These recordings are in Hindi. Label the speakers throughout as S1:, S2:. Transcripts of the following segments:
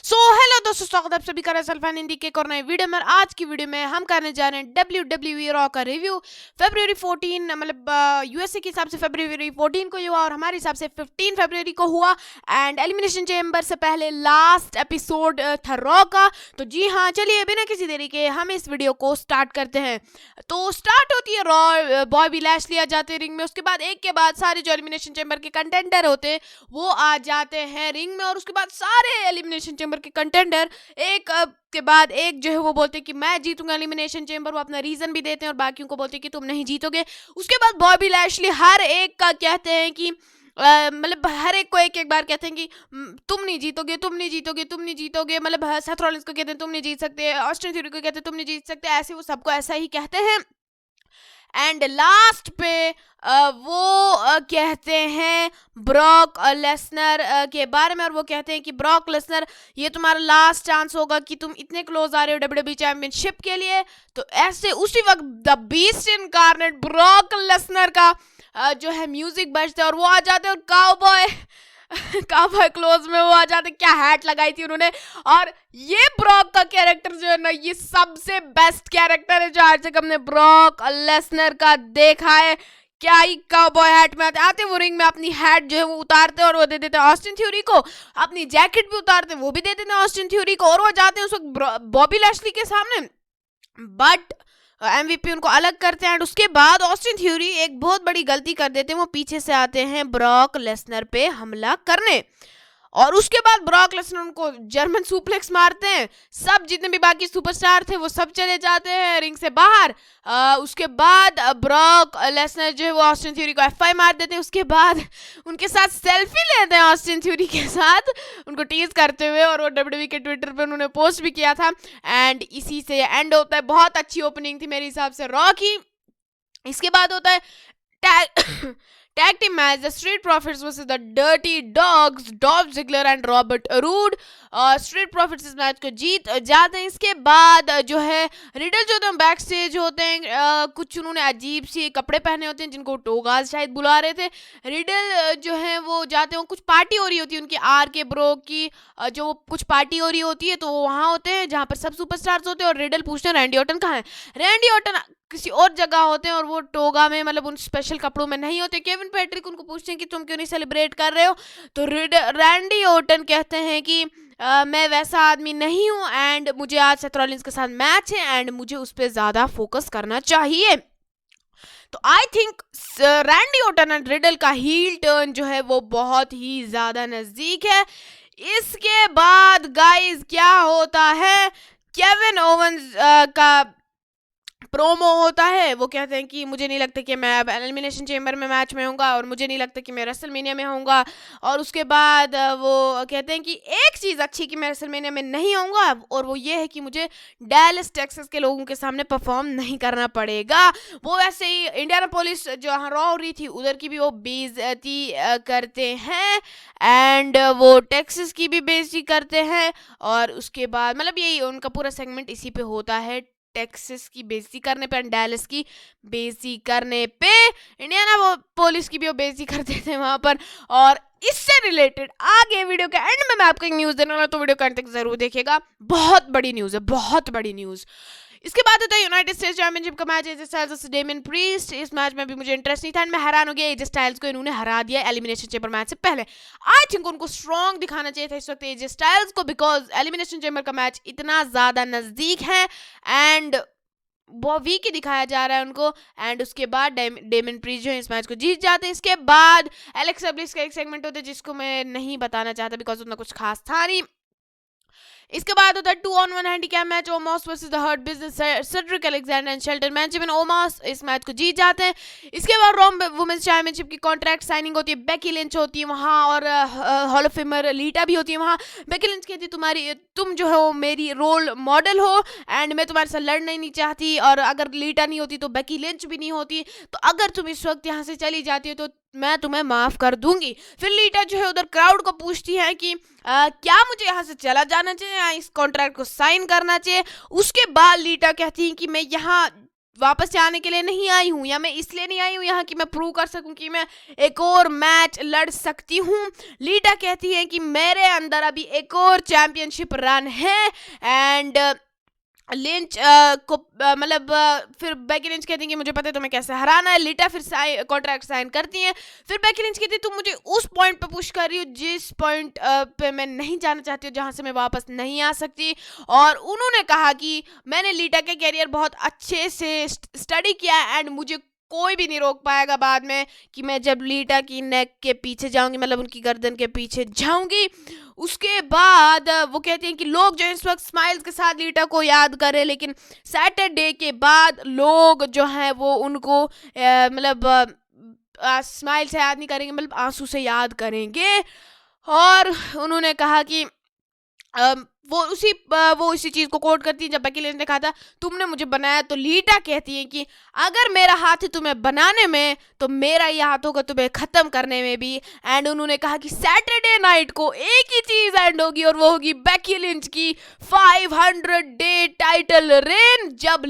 S1: सो हेलो दोस्तों, स्वागत है आप सभी का सल्फान हिंदी के एक और नए वीडियो में। आज की वीडियो में हम करने जा रहे हैं WWE रॉ का रिव्यू। फरवरी 14 मतलब यूएसए के हिसाब से फरवरी 14 को हुआ और हमारे हिसाब से 15 फरवरी को हुआ। एंड एलिमिनेशन चेम्बर से पहले लास्ट एपिसोड था रॉ का। तो जी हाँ, चलिए बिना किसी देरी के हम इस वीडियो को स्टार्ट करते हैं। तो स्टार्ट होती है रॉ, बॉबी लैशली आ जाते हैं रिंग में। उसके बाद एक के बाद सारे जो एलिमिनेशन चेम्बर के कंटेंडर होते हैं वो आ जाते हैं रिंग में। और उसके बाद सारे एलिमिनेशन चेम्बर के कंटेंडर एक के बाद एक जो है वो बोलते हैं कि मैं जीतूंगा एलिमिनेशन चेम्बर। वो अपना रीजन भी देते हैं और बाकियों को बोलते हैं कि तुम नहीं जीतोगे। उसके बाद बॉबी लैशली हर एक का कहते हैं कि मतलब हर एक को एक एक बार कहते हैं कि तुम नहीं जीतोगे, तुम नहीं जीतोगे, तुम नहीं जीतोगे। मतलब सेथ रॉलिंस को कहते हैं तुम नहीं जीत सकते, ऑस्टिन थ्योरी को कहते हैं तुम नहीं जीत सकते। ऐसे वो सबको ऐसा ही कहते हैं। एंड लास्ट पे वो कहते हैं ब्रॉक लेसनर के बारे में। और वो कहते हैं कि ब्रॉक लेसनर, ये तुम्हारा लास्ट चांस होगा कि तुम इतने क्लोज आ रहे हो WWE चैंपियनशिप के लिए। तो ऐसे उसी वक्त the beast incarnate Brock Lesnar का जो है म्यूजिक बजते और वो आ जाते और काउबॉय काउबॉय क्लोज में वो आ जाते। क्या हैट लगाई थी उन्होंने। और ये ब्रॉक का कैरेक्टर जो है ना, ये सबसे बेस्ट कैरेक्टर है जो आज तक हमने ब्रॉक लेसनर का देखा है। क्या ही काउबॉय हैट में आते वो रिंग में अपनी हैट जो है वो उतारते और वो दे देते ऑस्टिन थ्योरी को। अपनी जैकेट भी उतारते वो भी दे देते ऑस्टिन थ्योरी को। और वो जाते हैं उस वक्त बॉबी लैशली के सामने, बट MVP उनको अलग करते हैं। एंड उसके बाद ऑस्टिन थ्योरी एक बहुत बड़ी गलती कर देते हैं, वो पीछे से आते हैं ब्रॉक लेसनर पे हमला करने। और उसके बाद ब्रॉक लेसनर उनको जर्मन सुप्लेक्स मारते हैं। सब जितने भी बाकी सुपरस्टार थे वो सब चले जाते हैं रिंग से बाहर। उसके बाद ब्रॉक लेसनर जो है वो ऑस्टिन थ्योरी को F5 मार देते हैं। उसके बाद उनके साथ सेल्फी लेते हैं ऑस्टिन थ्योरी के साथ, उनको टीज करते हुए। और वो WWE के ट्विटर पे उन्होंने पोस्ट भी किया था। एंड इसी से एंड होता है। बहुत अच्छी ओपनिंग थी मेरे हिसाब से रॉ की। इसके बाद होता है tag team match, the Street Profits versus the Dirty Dogs, Dolph Ziggler and Robert Roode. Street Profits इस मैच को जीत जाते हैं। इसके बाद जो है रिडल जो होते हैं बैक स्टेज होते हैं, कुछ उन्होंने अजीब सी कपड़े पहने होते हैं जिनको टोगाज शायद बुला रहे थे। रिडल जो है वो जाते हैं, कुछ पार्टी हो रही होती है उनकी आर के ब्रो की, जो कुछ पार्टी हो रही होती है। तो वो वहाँ होते हैं जहाँ पर सब सुपरस्टार्स होते हैं। और रिडल पूछते हैं रैंडी ऑर्टन कहाँ है। रैंडी ऑर्टन किसी और जगह होते हैं और वो टोगा में मतलब उन स्पेशल कपड़ों में नहीं होते। केविन पैट्रिक उनको पूछते हैं कि तुम क्यों नहीं सेलिब्रेट कर रहे हो। तो रैंडी ऑर्टन कहते हैं कि मैं वैसा आदमी नहीं हूँ एंड मुझे आज सेथ रॉलिंस के साथ मैच है एंड मुझे उस पर ज़्यादा फोकस करना चाहिए। तो I think Randy Orton and riddle का हील टर्न जो है वो बहुत ही ज़्यादा नज़दीक है। इसके बाद गाइस क्या होता है, केविन ओवंस का प्रोमो होता है। वो कहते हैं कि मुझे नहीं लगता कि मैं अब एलिमिनेशन चेम्बर में मैच में होऊंगा और मुझे नहीं लगता कि मैं रेसलमेनिया में होऊंगा। और उसके बाद वो कहते हैं कि एक चीज़ अच्छी कि मैं रेसलमेनिया में नहीं होऊंगा और वो ये है कि मुझे डैलस टेक्सास के लोगों के सामने परफॉर्म नहीं करना पड़ेगा। वो वैसे ही इंडियानापोलिस जो यहाँ रॉ हो रही थी उधर की भी वो बेइज्जती करते हैं एंड वो टेक्सास की भी बेइज्जती करते हैं। और उसके बाद मतलब यही उनका पूरा सेगमेंट इसी पे होता है, टेक्सास की बेइज्जती करने पे, डैलस की बेइज्जती करने पे। इंडियाना पुलिस की भी वो बेइज्जती करते थे वहां पर। और इससे रिलेटेड आगे वीडियो के एंड में मैं आपको एक न्यूज़ देने वाला, तो वीडियो को एंड तक जरूर देखिएगा। बहुत बड़ी न्यूज़ है, बहुत बड़ी न्यूज़। इसके बाद होता है यूनाइटेड स्टेट्स चैंपियनशिप का match, AJ Styles versus Damien priest. इस मैच में भी मुझे इंटरेस्ट नहीं था एंड मैं हैरान हो गया एजे स्टाइल्स को इन्होंने हरा दिया एलिमिनेशन चेम्बर मैच से पहले। आई थिंक उनको स्ट्रॉन्ग दिखाना चाहिए था इस वक्त एजे स्टाइल्स को, बिकॉज एलिमिनेशन चेम्बर का मैच इतना ज़्यादा नज़दीक है एंड बहुत वीक ही दिखाया जा रहा है उनको। एंड उसके बाद डेमियन प्रीस्ट जो है इस मैच को जीत जाते हैं। इसके बाद एलेक्सा ब्लिस का एक सेगमेंट होता है जिसको मैं नहीं बताना चाहता बिकॉज उतना कुछ खास था नहीं। इसके बाद होता है 2-on-1 handicap match, Omos versus the Hurt Business, Cedric Alexander and Shelton Benjamin. Omos इस मैच को जीत जाते हैं। इसके बाद रॉ वुमेन्स चैंपियनशिप की कॉन्ट्रैक्ट साइनिंग होती है, बेकी लिंच होती है वहाँ और हॉल ऑफ फेमर लीटा भी होती है वहाँ। बेकी लिंच कहती है तुम जो हो मेरी रोल मॉडल हो एंड मैं तुम्हारे साथ लड़ना ही नहीं चाहती। और अगर लीटा नहीं होती तो बेकी लिंच भी नहीं होती। तो अगर तुम इस वक्त यहाँ से चली जाती हो तो मैं तुम्हें माफ कर दूंगी। फिर लीटा जो है उधर क्राउड को पूछती है कि क्या मुझे यहाँ से चला जाना चाहिए या इस कॉन्ट्रैक्ट को साइन करना चाहिए। उसके बाद लीटा कहती है कि मैं यहाँ वापस से आने के लिए नहीं आई हूँ, या मैं इसलिए नहीं आई हूँ यहाँ कि मैं प्रूव कर सकूँ कि मैं एक और मैच लड़ सकती हूँ। लीटा कहती है कि मेरे अंदर अभी एक और चैंपियनशिप रन है। एंड लिंच को मतलब फिर बेकी लिंच कहती है कि मुझे पता है तुम्हें कैसे हराना है। लीटा फिर कॉन्ट्रैक्ट साइन करती हैं। फिर बेकी लिंच कहती है तुम मुझे उस पॉइंट पे पुश कर रही हो जिस पॉइंट पे मैं नहीं जाना चाहती हूँ, जहाँ से मैं वापस नहीं आ सकती। और उन्होंने कहा कि मैंने लीटा के कैरियर बहुत अच्छे से स्टडी किया है एंड मुझे कोई भी नहीं रोक पाएगा बाद में कि मैं जब लीटा की नेक के पीछे जाऊंगी, मतलब उनकी गर्दन के पीछे जाऊंगी। उसके बाद वो कहते हैं कि लोग जो इस वक्त स्माइल्स के साथ लीटा को याद कर रहे हैं, लेकिन सैटरडे के बाद लोग जो हैं वो उनको मतलब स्माइल से याद नहीं करेंगे, मतलब आंसू से याद करेंगे। और उन्होंने कहा कि वो इसी चीज़ को कोट करती है जब बेकी लिंच ने कहा था तुमने मुझे बनाया। तो लीटा कहती है कि अगर मेरा हाथ है तुम्हें बनाने में तो मेरा ये हाथ होगा तुम्हें ख़त्म करने में भी। एंड उन्होंने कहा कि सैटरडे नाइट को एक ही चीज़ एंड होगी और वो होगी बेकी लिंच की 500 डे टाइटल रेन, जब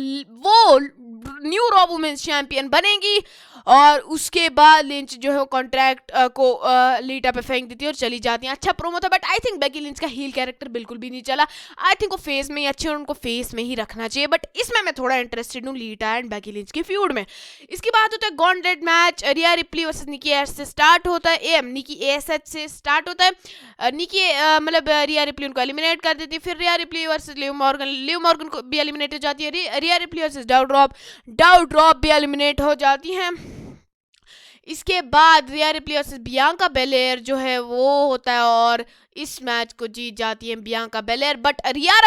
S1: वो न्यू रॉ वुमेन्स चैंपियन बनेंगी। और उसके बाद लिंच जो है कॉन्ट्रैक्ट को लीटा पे फेंक देती है और चली जाती है। अच्छा प्रोमो था, but I think Becky Lynch का हील कैरेक्टर बिल्कुल भी नहीं चला। आई थिंक वो फेस में ही अच्छे और उनको फेस में ही रखना चाहिए, बट इसमें मैं थोड़ा इंटरेस्टेड हूँ लीटा एंड बेकी लिंच की फ्यूड में। इसके बाद होता है gauntlet match, Rhea Ripley versus Nikki Ash से स्टार्ट होता है, निकी एएसएच से स्टार्ट होता है। निकी मतलब रिया रिप्ली उनको एलिमिनेट कर देती है। फिर रिया रिप्ली वर्सेस लिव मॉर्गन को भी एलिमिनेट हो जाती है। रिया रिप्ली वर्सेस डाउ ड्रॉप भी एलिमिनेट हो जाती हैं। इसके बाद रिया रिप्ली वर्सेस बियांका बेलेयर जो है वो होता है और इस मैच को जीत जाती है Bianca Belair. But Riya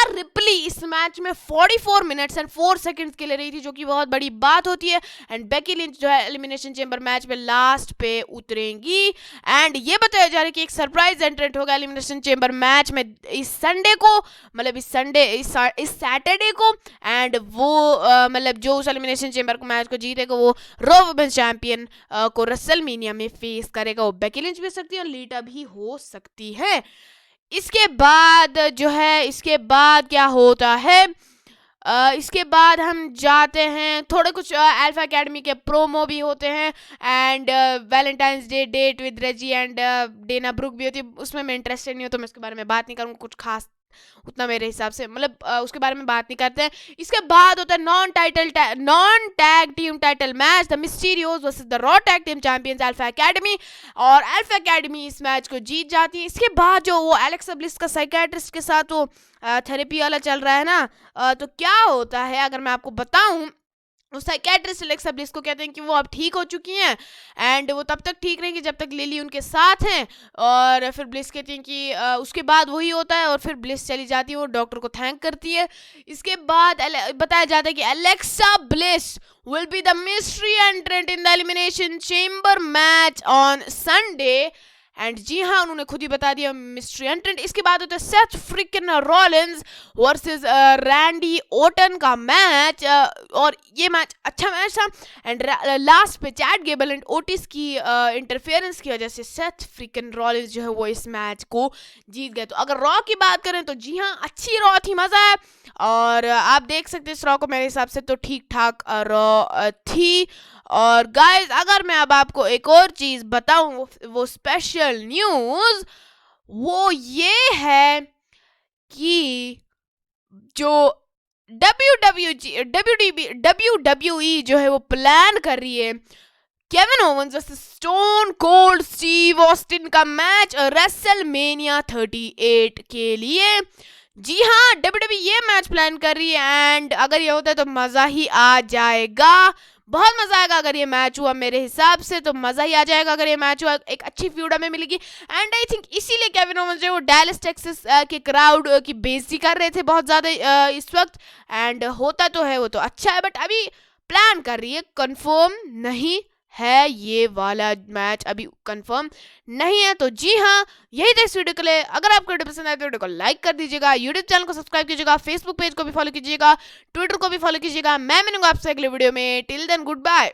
S1: replay इस मैच में 44 मिनट्स एंड 4 सेकंड्स के लिए रही थी, जो कि बहुत बड़ी बात होती है। एंड बेकी लिंच जो है एलिमिनेशन चेंबर मैच में लास्ट पे उतरेंगी। एंड ये बताया जा रहा है कि एक सरप्राइज एंट्रेंट होगा एलिमिनेशन चेंबर मैच में इस संडे को, मतलब इस सैटरडे को। एंड वो मतलब जो उस एलिमिनेशन चेंबर को मैच को जीतेगा वो रॉ वुमेन्स चैंपियन को रेसलमेनिया में फेस करेगा। वो बेकी लिंच भी हो सकती है और लीटा भी हो सकती है। इसके बाद क्या होता है, इसके बाद हम जाते हैं थोड़े कुछ अल्फा एकेडमी के प्रोमो भी होते हैं। And Valentine's Day date with Reggie and Dana Brooke भी होती है। उसमें मैं इंटरेस्टेड नहीं हूँ तो मैं उसके बारे में बात नहीं करूँगा, कुछ खास उतना मेरे हिसाब से मतलब उसके बारे में बात नहीं करते हैं। इसके बाद होता है non tag team title match, the Mysterios versus the Raw tag team champions Alpha Academy, और अल्फा एकेडमी इस मैच को जीत जाती है। इसके बाद जो वो एलेक्सा ब्लिस का साइकियाट्रिस्ट के साथ वो थेरेपी वाला चल रहा है ना, तो क्या होता है अगर मैं आपको बताऊं, उस साइकियाट्रिस्ट एलेक्सा ब्लिस को कहते हैं कि वो अब ठीक हो चुकी हैं एंड वो तब तक ठीक रहेंगी जब तक लिली उनके साथ हैं। और फिर ब्लिस कहती हैं कि उसके बाद वही होता है और फिर ब्लिस चली जाती है, वो डॉक्टर को थैंक करती है। इसके बाद बताया जाता है कि Alexa Bliss will be the mystery entrant in the elimination chamber match on Sunday. And जी हाँ, उन्होंने खुद ही बता दिया मिस्ट्री एंट्रेंट। इसके बाद होता है Seth fricking Rollins versus Randy Orton का मैच, और ये मैच अच्छा मैच था। एंड लास्ट पे चैट गेबल एंड ओटिस की इंटरफेरेंस की वजह से सेथ फ्रिकन रॉलिंस जो है वो इस मैच को जीत गए। तो अगर रॉ की बात करें तो जी हाँ, अच्छी रॉ थी, मज़ा है। और आप देख सकते हैं इस रॉ को मेरे हिसाब से तो ठीक ठाक रॉ थी। और गाइस अगर मैं अब आपको एक और चीज़ बताऊं, वो स्पेशल न्यूज़ वो ये है कि जो WWE जो है वो प्लान कर रही है Kevin Owens versus stone cold Steve Austin का मैच रेसलमेनिया 38 के लिए। जी हाँ, WWE ये मैच प्लान कर रही है एंड अगर ये होता है तो मज़ा ही आ जाएगा, बहुत मज़ा आएगा। अगर ये मैच हुआ मेरे हिसाब से तो मज़ा ही आ जाएगा। अगर ये मैच हुआ एक अच्छी फ्यूड हमें मिलेगी। एंड आई थिंक इसीलिए केविन ओवेंस जो वो डैलस टेक्सास के क्राउड की बेइज्जती कर रहे थे बहुत ज़्यादा इस वक्त। एंड होता तो है वो तो अच्छा है, बट अभी प्लान कर रही है, कंफर्म नहीं है, ये वाला मैच अभी कंफर्म नहीं है। तो जी हाँ, यही था इस वीडियो के लिए। अगर आपको वीडियो पसंद आए तो वीडियो को लाइक कर दीजिएगा, यूट्यूब चैनल को सब्सक्राइब कीजिएगा, फेसबुक पेज को भी फॉलो कीजिएगा, ट्विटर को भी फॉलो कीजिएगा। मैं मिलूंगा आपसे अगले वीडियो में। Till then good bye.